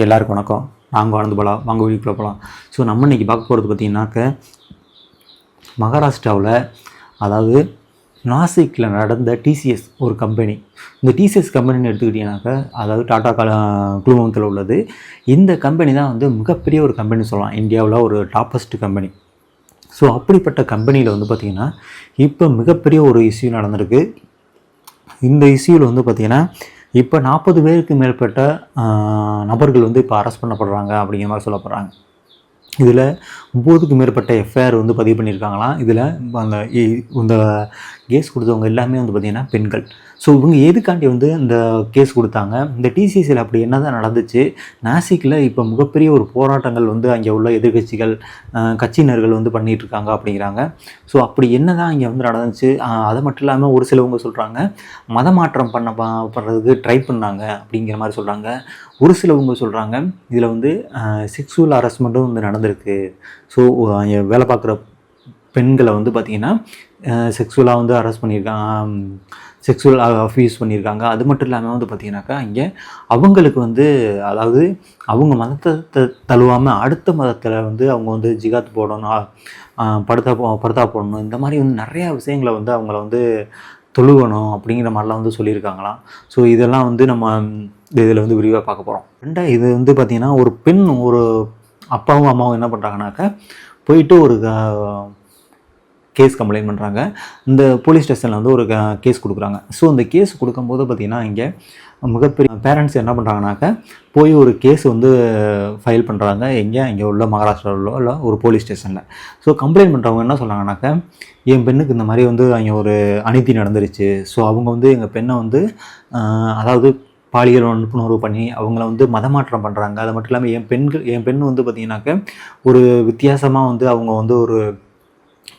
எல்லாருக்கும் வணக்கம். நாங்கள் வாழ்ந்து போகலாம் வாங்க வீட்டுக்குள்ளே போகலாம். ஸோ நம்ம இன்றைக்கி பார்க்க போகிறது பார்த்திங்கனாக்க மகாராஷ்டிராவில், அதாவது நாசிக்கில் நடந்த டிசிஎஸ் ஒரு கம்பெனி. இந்த டிசிஎஸ் கம்பெனின்னு எடுத்துக்கிட்டிங்கனாக்கா, அதாவது டாடா குழுமத்தில் உள்ளது. இந்த கம்பெனி தான் வந்து மிகப்பெரிய ஒரு கம்பெனி சொல்லலாம், இந்தியாவில் ஒரு டாப்பஸ்ட் கம்பெனி. ஸோ அப்படிப்பட்ட கம்பெனியில் வந்து பார்த்திங்கன்னா இப்போ மிகப்பெரிய ஒரு இஷ்யூ நடந்திருக்கு. இந்த இஷ்யூவில் வந்து பார்த்திங்கன்னா இப்போ 40 பேருக்கு மேற்பட்ட நபர்கள் வந்து இப்போ அரெஸ்ட் பண்ணப்படுறாங்க அப்படிங்கிற மாதிரி சொல்லப்படுறாங்க. இதில் 9க்கு மேற்பட்ட எஃப்ஐஆர் வந்து பதிவு பண்ணியிருக்காங்களாம். இதில் அந்த இந்த கேஸ் கொடுத்தவங்க எல்லாமே வந்து பார்த்திங்கன்னா பெண்கள். ஸோ இவங்க எதுக்காண்டி வந்து இந்த கேஸ் கொடுத்தாங்க, இந்த டிசிஎஸ்சியில் அப்படி என்ன தான் நடந்துச்சு, நாசிக்கில் இப்போ மிகப்பெரிய ஒரு போராட்டங்கள் வந்து அங்கே உள்ள எதிர்கட்சிகள் கட்சியினர்கள் வந்து பண்ணிகிட்ருக்காங்க அப்படிங்கிறாங்க. ஸோ அப்படி என்ன தான் இங்கே வந்து நடந்துச்சு, அது மட்டும் இல்லாமல் ஒரு சிலவங்க சொல்கிறாங்க மதமாற்றம் பண்ணுறதுக்கு ட்ரை பண்ணாங்க அப்படிங்கிற மாதிரி சொல்கிறாங்க. ஒரு சிலவங்க சொல்கிறாங்க இதில் வந்து செக்ஸுவல் ஹராஸ்மெண்ட்டும் வந்து நடந்திருக்கு. ஸோ அங்கே வேலை பார்க்குற பெண்களை வந்து பார்த்திங்கன்னா செக்ஸுவலாக வந்து அரெஸ்ட் பண்ணியிருக்காங்க, செக்ஸுவல் அஃபியூஸ் பண்ணியிருக்காங்க. அது மட்டும் இல்லாமல் வந்து பார்த்திங்கனாக்கா இங்கே அவங்களுக்கு வந்து, அதாவது அவங்க மதத்தை தழுவாமல் அடுத்த மதத்தில் வந்து அவங்க வந்து ஜிகாத் போடணும், படுத்தா போடணும், இந்த மாதிரி வந்து நிறையா விஷயங்களை வந்து அவங்கள வந்து தொழுவணும் அப்படிங்கிற மாதிரிலாம் வந்து சொல்லியிருக்காங்களாம். ஸோ இதெல்லாம் வந்து நம்ம இதில் வந்து விரிவாக பார்க்க போகிறோம். இது வந்து பார்த்திங்கன்னா ஒரு பெண், ஒரு அப்பாவும் அம்மாவும் என்ன பண்ணுறாங்கனாக்கா போயிட்டு ஒரு கேஸ் கம்ப்ளைண்ட் பண்ணுறாங்க. இந்த போலீஸ் ஸ்டேஷனில் வந்து ஒரு கேஸ் கொடுக்குறாங்க. ஸோ அந்த கேஸ் கொடுக்கும்போது பார்த்திங்கன்னா இங்கே மிகப்பெரிய பேரண்ட்ஸ் என்ன பண்ணுறாங்கனாக்கா போய் ஒரு கேஸ் வந்து ஃபைல் பண்ணுறாங்க. இங்கே உள்ள மகாராஷ்டிராவில் உள்ள ஒரு போலீஸ் ஸ்டேஷனில். ஸோ கம்ப்ளைண்ட் பண்ணுறவங்க என்ன சொல்கிறாங்கனாக்கா, என் பெண்ணுக்கு இந்த மாதிரி வந்து அங்கே ஒரு அநீதி நடந்துருச்சு. ஸோ அவங்க வந்து எங்கள் பெண்ணை வந்து அதாவது பாலியல் வன்புணர்வு பண்ணி அவங்கள வந்து மதமாற்றம் பண்ணுறாங்க. அது மட்டும் இல்லாமல் என் பெண் வந்து பார்த்திங்கனாக்கா ஒரு வித்தியாசமாக வந்து அவங்க வந்து ஒரு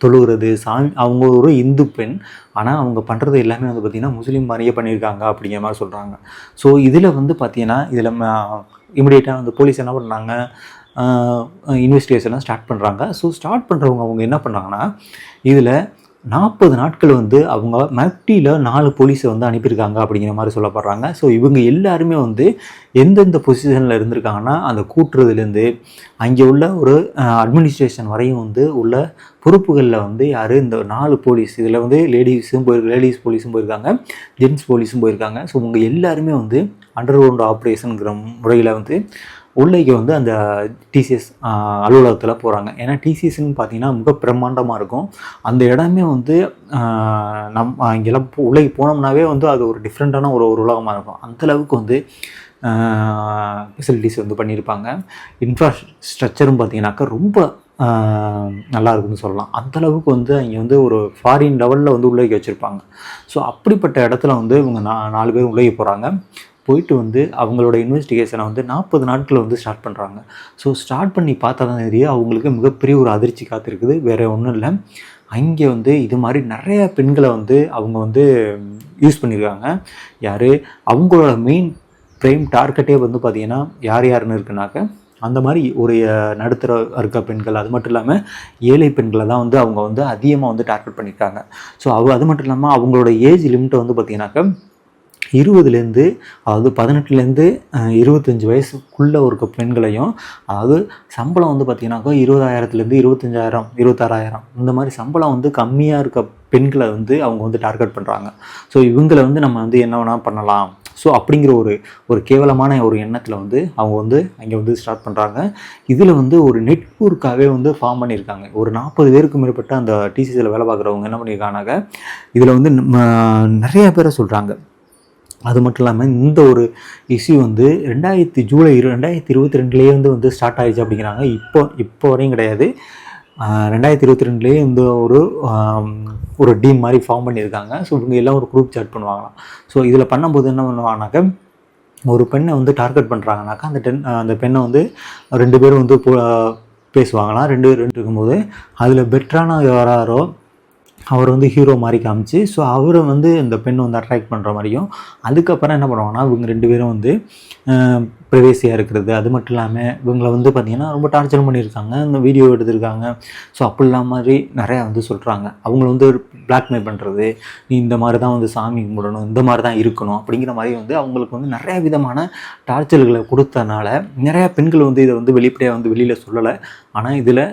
தொழுகிறது சாமி, அவங்க ஒரு இந்து பெண், ஆனால் அவங்க பண்ணுறது எல்லாமே வந்து பார்த்திங்கன்னா முஸ்லீம் மாதிரியே பண்ணியிருக்காங்க அப்படிங்கிற மாதிரி சொல்கிறாங்க. ஸோ இதில் வந்து பார்த்திங்கன்னா இதில் இமிடியேட்டாக வந்து போலீஸ் என்ன பண்ணாங்க, இன்வெஸ்டிகேஷனை ஸ்டார்ட் பண்ணுறாங்க. ஸோ ஸ்டார்ட் பண்ணுறவங்க அவங்க என்ன பண்ணுறாங்கன்னா இதில் 40 நாட்கள் வந்து அவங்க மப்டியில் 4 போலீஸை வந்து அனுப்பியிருக்காங்க அப்படிங்கிற மாதிரி சொல்லப்படுறாங்க. ஸோ இவங்க எல்லாருமே வந்து எந்தெந்த பொசிஷனில் இருந்திருக்காங்கன்னா அந்த கூட்டுறதுலேருந்து அங்கே உள்ள ஒரு அட்மினிஸ்ட்ரேஷன் வரையும் வந்து உள்ள பொறுப்புகளில் வந்து யார், இந்த 4 போலீஸ். இதில் வந்து லேடிஸ் போலீஸும் போயிருக்காங்க, ஜென்ட்ஸ் போலீஸும் போயிருக்காங்க. ஸோ இவங்க எல்லாருமே வந்து அண்டர் கிரவுண்ட் ஆப்ரேஷனுங்கிற முறையில் வந்து உள்ளேக்கு வந்து அந்த டிசிஎஸ் அலுவலகத்தில் போகிறாங்க. ஏன்னா டிசிஎஸ்ன்னு பார்த்தீங்கன்னா மிக பிரம்மாண்டமாக இருக்கும். அந்த இடமே வந்து இங்கெல்லாம் உள்ளே போனோம்னாவே வந்து அது ஒரு டிஃப்ரெண்ட்டான ஒரு உலகமாக இருக்கும். அந்தளவுக்கு வந்து ஃபெசிலிட்டிஸ் வந்து பண்ணியிருப்பாங்க. இன்ஃப்ராஸ்ட்ரக்சரும் பார்த்தீங்கன்னாக்கா ரொம்ப நல்லா இருக்குதுன்னு சொல்லலாம். அந்தளவுக்கு வந்து அங்கே வந்து ஒரு ஃபாரின் லெவலில் வந்து உள்ளே வச்சுருப்பாங்க. ஸோ அப்படிப்பட்ட இடத்துல வந்து இவங்க 4 பேர் உள்ளே போகிறாங்க. போயிட்டு வந்து அவங்களோட இன்வெஸ்டிகேஷனை வந்து 40 நாட்கள் வந்து ஸ்டார்ட் பண்ணுறாங்க. ஸோ ஸ்டார்ட் பண்ணி பார்த்தா தான் தெரியும் அவங்களுக்கு மிகப்பெரிய ஒரு அதிர்ச்சி காத்திருக்குது. வேறு ஒன்றும் இல்லை, அங்கே வந்து இது மாதிரி நிறைய பெண்களை வந்து அவங்க வந்து யூஸ் பண்ணியிருக்காங்க. யார், அவங்களோட மெயின் ப்ரைம் டார்கெட்டே வந்து பார்த்திங்கன்னா யாருன்னு இருக்குனாக்க அந்த மாதிரி ஒரு நடுத்தர இருக்க பெண்கள், அது மட்டும் இல்லாமல் ஏழை பெண்களை தான் வந்து அவங்க வந்து அதிகமாக வந்து டார்கெட் பண்ணியிருக்காங்க. ஸோ அது மட்டும் இல்லாமல் அவங்களோட ஏஜ் லிமிட்டை வந்து பார்த்திங்கனாக்கா 20லேருந்து, அதாவது 18லேருந்து 25 வயசுக்குள்ளே இருக்க பெண்களையும், அதாவது சம்பளம் வந்து பார்த்திங்கனாக்கா 20,000லேருந்து 25,000 26,000 இந்த மாதிரி சம்பளம் வந்து கம்மியாக இருக்க பெண்களை வந்து அவங்க வந்து டார்கெட் பண்ணுறாங்க. ஸோ இவங்களை வந்து நம்ம வந்து என்ன வேணால் பண்ணலாம், ஸோ அப்படிங்கிற ஒரு கேவலமான ஒரு எண்ணத்தில் வந்து அவங்க வந்து அங்கே வந்து ஸ்டார்ட் பண்ணுறாங்க. இதில் வந்து ஒரு நெட்வொர்க்காகவே வந்து ஃபார்ம் பண்ணியிருக்காங்க. ஒரு 40 பேருக்கு மேற்பட்ட அந்த டிசிசியில் வேலை பார்க்குறவங்க என்ன பண்ணியிருக்காங்கனாக்க இதில் வந்து நிறையா பேரை சொல்கிறாங்க. அது மட்டும் இல்லாமல் இந்த ஒரு இஷ்யூ வந்து ஜூலை 2022லேயே வந்து ஸ்டார்ட் ஆகிடுச்சு அப்படிங்கிறாங்க. இப்போ வரையும் கிடையாது, 2022லேயே இந்த ஒரு டீம் மாதிரி ஃபார்ம் பண்ணியிருக்காங்க. ஸோ இவங்க எல்லாம் ஒரு குரூப் சாட் பண்ணுவாங்களாம். ஸோ இதில் பண்ணும்போது என்ன பண்ணுவாங்கனாக்கா, ஒரு பெண்ணை வந்து டார்கெட் பண்ணுறாங்கனாக்கா அந்த பெண்ணை வந்து 2 பேரும் வந்து பேசுவாங்களாம். 2 இருக்கும்போது அதில் பெட்டரான யாரோ அவர் வந்து ஹீரோ மாதிரி காமிச்சு, ஸோ அவரை வந்து இந்த பெண்ணை வந்து அட்ராக்ட் பண்ணுற மாதிரியும், அதுக்கப்புறம் என்ன பண்ணுவாங்கன்னா இவங்க 2 பேரும் வந்து ப்ரைவேசியாக இருக்கிறது. அது மட்டும் இல்லாமல் இவங்களை வந்து பார்த்திங்கன்னா ரொம்ப டார்ச்சர் பண்ணியிருக்காங்க, இந்த வீடியோ எடுத்திருக்காங்க. ஸோ அப்படிலாம் மாதிரி நிறையா வந்து சொல்கிறாங்க. அவங்கள வந்து பிளாக்மெயில் பண்ணுறது, நீ இந்த மாதிரி தான் வந்து சாமி கும்பிடணும், இந்த மாதிரி தான் இருக்கணும் அப்படிங்கிற மாதிரி வந்து அவங்களுக்கு வந்து நிறையா விதமான டார்ச்சர்களை கொடுத்தனால நிறையா பெண்கள் வந்து இதை வந்து வெளிப்படையாக வந்து வெளியில் சொல்லலை. ஆனால் இதில்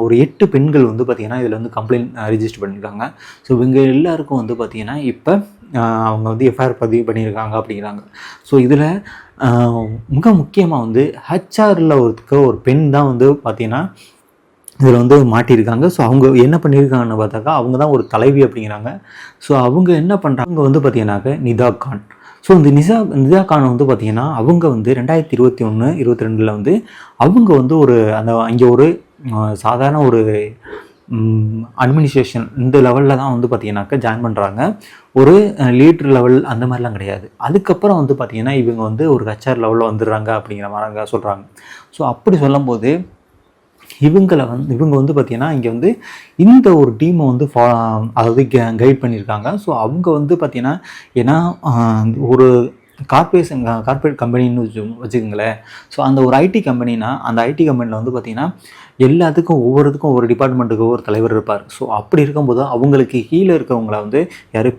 ஒரு 8 பெண்கள் வந்து பார்த்திங்கன்னா இதில் வந்து கம்ப்ளைண்ட் ரிஜிஸ்டர் பண்ணியிருக்காங்க. ஸோ இவங்க எல்லாருக்கும் வந்து பார்த்திங்கன்னா இப்போ அவங்க வந்து எஃப்ஐஆர் பதிவு பண்ணியிருக்காங்க அப்படிங்கிறாங்க. ஸோ இதில் மிக முக்கியமாக வந்து ஹச்ஆரில் ஒரு பெண் தான் வந்து பார்த்திங்கன்னா இதில் வந்து மாட்டியிருக்காங்க. ஸோ அவங்க என்ன பண்ணியிருக்காங்கன்னு பார்த்தாக்கா, அவங்க தான் ஒரு தலைவி அப்படிங்கிறாங்க. ஸோ அவங்க என்ன பண்ணுறாங்க வந்து பார்த்திங்கனாக்க நிதா கான். ஸோ இந்த நிதா கான் வந்து பார்த்திங்கன்னா அவங்க வந்து 2021, 22 வந்து அவங்க வந்து அங்கே ஒரு சாதாரண ஒரு அட்மினிஸ்ட்ரேஷன் இந்த லெவலில் தான் வந்து பார்த்திங்கனாக்கா ஜாயின் பண்ணுறாங்க. ஒரு லீடர் லெவல் அந்த மாதிரிலாம் கிடையாது. அதுக்கப்புறம் வந்து பார்த்திங்கன்னா இவங்க வந்து ஒரு ஹச்ஆர் லெவலில் வந்துடுறாங்க அப்படிங்கிற மாதிரி சொல்கிறாங்க. ஸோ அப்படி சொல்லும்போது இவங்க வந்து பார்த்திங்கன்னா இங்கே வந்து இந்த ஒரு டீமை வந்து அதாவது கைட் பண்ணியிருக்காங்க. ஸோ அவங்க வந்து பார்த்திங்கன்னா ஏன்னா ஒரு கார்ப்பரேட் கம்பெனின்னு வச்சுக்கோங்களேன். ஸோ அந்த ஒரு ஐடி கம்பெனினா அந்த ஐடி கம்பெனியில் வந்து பார்த்திங்கன்னா எல்லாத்துக்கும் ஒவ்வொருத்துக்கும் ஒவ்வொரு டிபார்ட்மெண்ட்டுக்கு ஒரு தலைவர் இருப்பார். ஸோ அப்படி இருக்கும்போது அவங்களுக்கு கீழே இருக்கவங்கள வந்து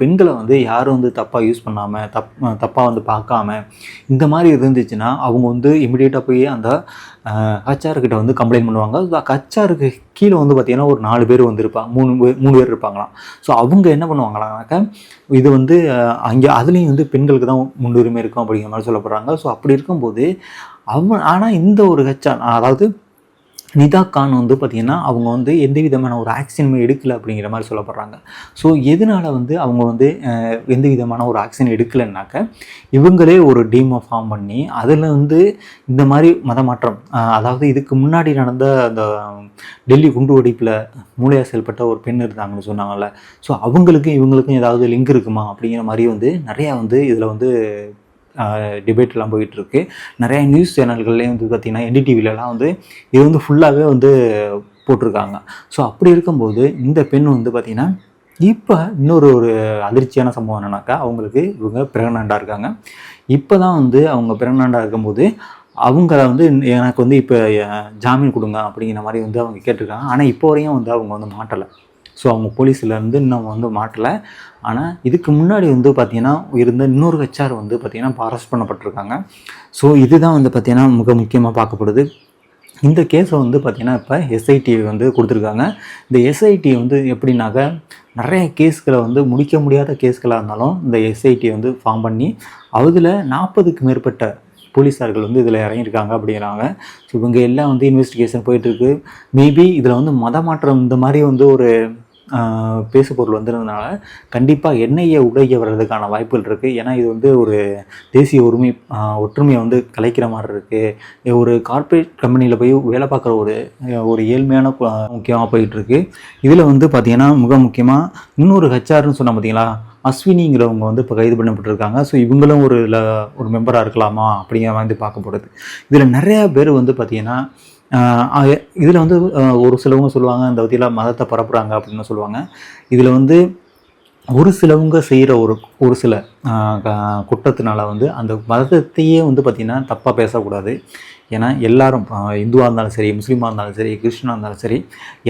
பெண்களை வந்து யாரும் வந்து தப்பாக யூஸ் பண்ணாமல் தப்பாக வந்து பார்க்காம இந்த மாதிரி இருந்துச்சுன்னா அவங்க வந்து இமிடியேட்டாக போய் அந்த ஹச்ஆர்கிட்ட வந்து கம்ப்ளைண்ட் பண்ணுவாங்க. ஹச்ஆருக்கு கீழே வந்து பார்த்திங்கன்னா ஒரு 4 பேர் வந்து இருப்பாங்க, 3 பேர் இருப்பாங்களாம். ஸோ அவங்க என்ன பண்ணுவாங்களானாக்கா இது வந்து அங்கே அதுலேயும் வந்து பெண்களுக்கு தான் முன்னுரிமை இருக்கும் அப்படிங்கிற மாதிரி சொல்லப்படுறாங்க. ஸோ அப்படி இருக்கும்போது ஆனால் இந்த ஒரு ஹச்ஆர் அதாவது நிதா கான் வந்து பார்த்திங்கன்னா அவங்க வந்து எந்த விதமான ஒரு ஆக்ஷனுமே எடுக்கலை அப்படிங்கிற மாதிரி சொல்லப்படுறாங்க. ஸோ எதனால் வந்து அவங்க வந்து எந்த விதமான ஒரு ஆக்ஷன் எடுக்கலைன்னாக்க இவங்களே ஒரு டீமை ஃபார்ம் பண்ணி அதில் வந்து இந்த மாதிரி மதமாற்றம் அதாவது இதுக்கு முன்னாடி நடந்த அந்த டெல்லி குண்டு வெடிப்பில் மூளையாக செயல்பட்ட ஒரு பெண் இருந்தாங்கன்னு சொன்னாங்கல்ல. ஸோ இவங்களுக்கும் ஏதாவது லிங்க் இருக்குமா அப்படிங்கிற மாதிரி வந்து நிறையா வந்து இதில் வந்து டிபேட்லாம் போயிட்டுருக்கு. நிறையா நியூஸ் சேனல்கள்லேயும் வந்து பார்த்திங்கன்னா என்டிடிவிலலாம் வந்து இது வந்து ஃபுல்லாகவே வந்து போட்டிருக்காங்க. ஸோ அப்படி இருக்கும்போது இந்த பெண் வந்து பார்த்திங்கன்னா இப்போ இன்னொரு அதிர்ச்சியான சம்பவம் என்னன்னாக்கா இவங்க ப்ரெக்னெண்ட்டாக இருக்காங்க. இப்போ தான் வந்து அவங்க ப்ரெக்னெண்ட்டாக இருக்கும்போது அவங்கள வந்து எனக்கு வந்து இப்போ ஜாமீன் கொடுங்க அப்படிங்கிற மாதிரி வந்து அவங்க கேட்டிருக்காங்க. ஆனால் இப்போ வரையும் வந்து அவங்க வந்து மாட்டலை. ஸோ அவங்க போலீஸ்லேருந்து இன்னும் வந்து மாட்டலை. ஆனால் இதுக்கு முன்னாடி வந்து பார்த்திங்கன்னா இருந்த இன்னொரு ஹச்ஆர் வந்து பார்த்திங்கன்னா இப்போ அரெஸ்ட் பண்ணப்பட்டிருக்காங்க. ஸோ இதுதான் வந்து பார்த்திங்கன்னா மிக முக்கியமாக பார்க்கப்படுது. இந்த கேஸை வந்து பார்த்திங்கன்னா இப்போ எஸ்ஐடி வந்து கொடுத்துருக்காங்க. இந்த எஸ்ஐடி வந்து எப்படின்னாக்க நிறைய கேஸ்களை வந்து முடிக்க முடியாத கேஸ்களாக இருந்தாலும் இந்த எஸ்ஐடி வந்து ஃபார்ம் பண்ணி அதில் 40க்கு மேற்பட்ட போலீஸார்கள் வந்து இதில் இறங்கியிருக்காங்க அப்படிங்கிறாங்க. ஸோ இவங்க எல்லாம் வந்து இன்வெஸ்டிகேஷன் போயிட்டுருக்கு. மேபி இதில் வந்து மதமாற்றம் இந்த மாதிரி வந்து ஒரு பேசு பொருள் வந்ததுனால கண்டிப்பாக என்ஐஏ உடைய வர்றதுக்கான வாய்ப்புகள் இருக்குது. ஏன்னா இது வந்து ஒரு தேசிய ஒற்றுமையை வந்து கலைக்கிற மாதிரி இருக்குது. ஒரு கார்ப்பரேட் கம்பெனியில் போய் வேலை பார்க்குற ஒரு ஏழ்மையான முக்கியமாக போயிட்டுருக்கு. இதில் வந்து பார்த்திங்கன்னா மிக முக்கியமாக இன்னொரு ஹச்ஆர்னு சொன்னால் பார்த்தீங்களா, அஸ்வினிங்கிறவங்க வந்து இப்போ கைது பண்ணப்பட்டிருக்காங்க. ஸோ இவங்களும் ஒரு மெம்பராக இருக்கலாமா அப்படிங்கிற மாதிரி பார்க்கப்படுது. இதில் நிறையா பேர் வந்து பார்த்திங்கன்னா இதில் வந்து ஒரு சிலவங்க சொல்லுவாங்க இந்த பற்றிலாம் மதத்தை பரப்புகிறாங்க அப்படின்னு சொல்லுவாங்க. இதில் வந்து ஒரு சிலவங்க செய்கிற ஒரு சில குற்றத்தினால வந்து அந்த மதத்தையே வந்து பார்த்திங்கன்னா தப்பாக பேசக்கூடாது. ஏன்னா எல்லாரும் இந்துவாக இருந்தாலும் சரி, முஸ்லீமாக இருந்தாலும் சரி, கிறிஸ்டினாக இருந்தாலும் சரி,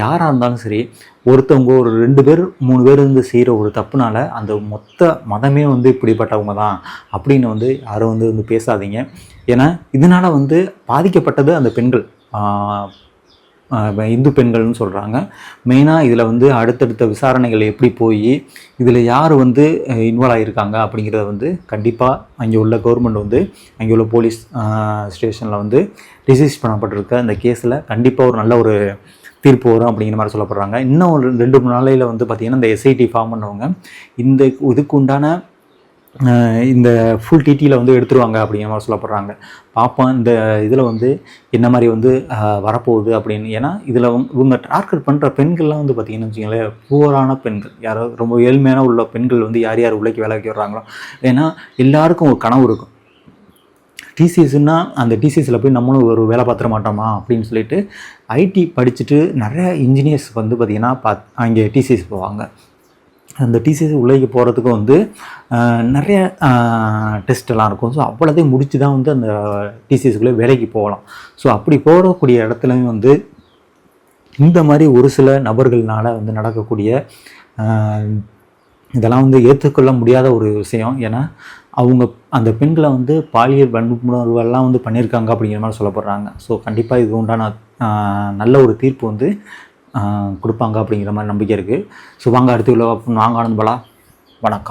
யாராக இருந்தாலும் சரி, ஒருத்தவங்க ஒரு 2 பேர் 3 பேர் வந்து செய்கிற ஒரு தப்புனால அந்த மொத்த மதமே வந்து இப்படிப்பட்டவங்க தான் அப்படின்னு வந்து யாரும் வந்து பேசாதீங்க. ஏன்னா இதனால் வந்து பாதிக்கப்பட்டது அந்த பெண்கள், இந்து பெண்கள்னு சொல்கிறாங்க. மெயினாக இதில் வந்து அடுத்தடுத்த விசாரணைகள் எப்படி போய் இதில் யார் வந்து இன்வால்வ் ஆகியிருக்காங்க அப்படிங்கிறத வந்து கண்டிப்பாக அங்கே உள்ள கவர்மெண்ட் வந்து அங்கே உள்ள போலீஸ் ஸ்டேஷனில் வந்து ரிஜிஸ்டர் பண்ணப்பட்டிருக்க அந்த கேஸில் கண்டிப்பாக ஒரு நல்ல ஒரு தீர்ப்பு வரும் அப்படிங்கிற மாதிரி சொல்லப்படுறாங்க. இன்னும் ஒரு 2-3 நாளையில் வந்து பார்த்திங்கன்னா இந்த எஸ்ஐடி ஃபார்ம் பண்ணவங்க இதுக்கு உண்டான இந்த ஃபுல் டிடியில் வந்து எடுத்துருவாங்க அப்படிங்கிற மாதிரி சொல்லப்படுறாங்க. பார்ப்போம் இந்த இதில் வந்து என்ன மாதிரி வந்து வரப்போகுது அப்படின்னு. ஏன்னா இதில் இவங்க டார்கெட் பண்ணுற பெண்கள்லாம் வந்து பார்த்திங்கன்னு வச்சுக்கோங்களேன், புவரான பெண்கள், யாரோ ரொம்ப ஏழ்மையான உள்ள பெண்கள் வந்து யார் உள்ளைக்கு வேலைக்கு வர்றாங்களோ. ஏன்னா எல்லாருக்கும் ஒரு கனவு இருக்கும். டிசிஎஸ்னா அந்த டிசிஎஸில் போய் நம்மளும் ஒரு வேலை பார்த்துட மாட்டோமா அப்படின்னு சொல்லிட்டு ஐடி படிச்சுட்டு நிறைய இன்ஜினியர்ஸ் வந்து பார்த்திங்கன்னா அங்கே டிசிஎஸ் போவாங்க. அந்த டிசிஎஸ் உள்ளே போகிறதுக்கு வந்து நிறைய டெஸ்ட்டெல்லாம் இருக்கும். ஸோ அவ்வளோதையும் முடித்து தான் வந்து அந்த டிசிஎஸ்க்குள்ளே வேலைக்கு போகலாம். ஸோ அப்படி போகக்கூடிய இடத்துலையும் வந்து இந்த மாதிரி ஒரு சில நபர்கள்னால வந்து நடக்கக்கூடிய இதெல்லாம் வந்து ஏற்றுக்கொள்ள முடியாத ஒரு விஷயம். ஏன்னா அவங்க அந்த பெண்களை வந்து பாலியல் வன்புணர்வெல்லாம் வந்து பண்ணியிருக்காங்க அப்படிங்கிற மாதிரி சொல்லப்படுறாங்க. ஸோ கண்டிப்பாக இது உண்டான நல்ல ஒரு தீர்ப்பு வந்து கொடுப்பாங்க அப்படிங்கிற மாதிரி நம்பிக்கை இருக்குது. ஸோ வாங்க அடுத்து உள்ள வாங்க ஆனந்த் பாலா. வணக்கம்.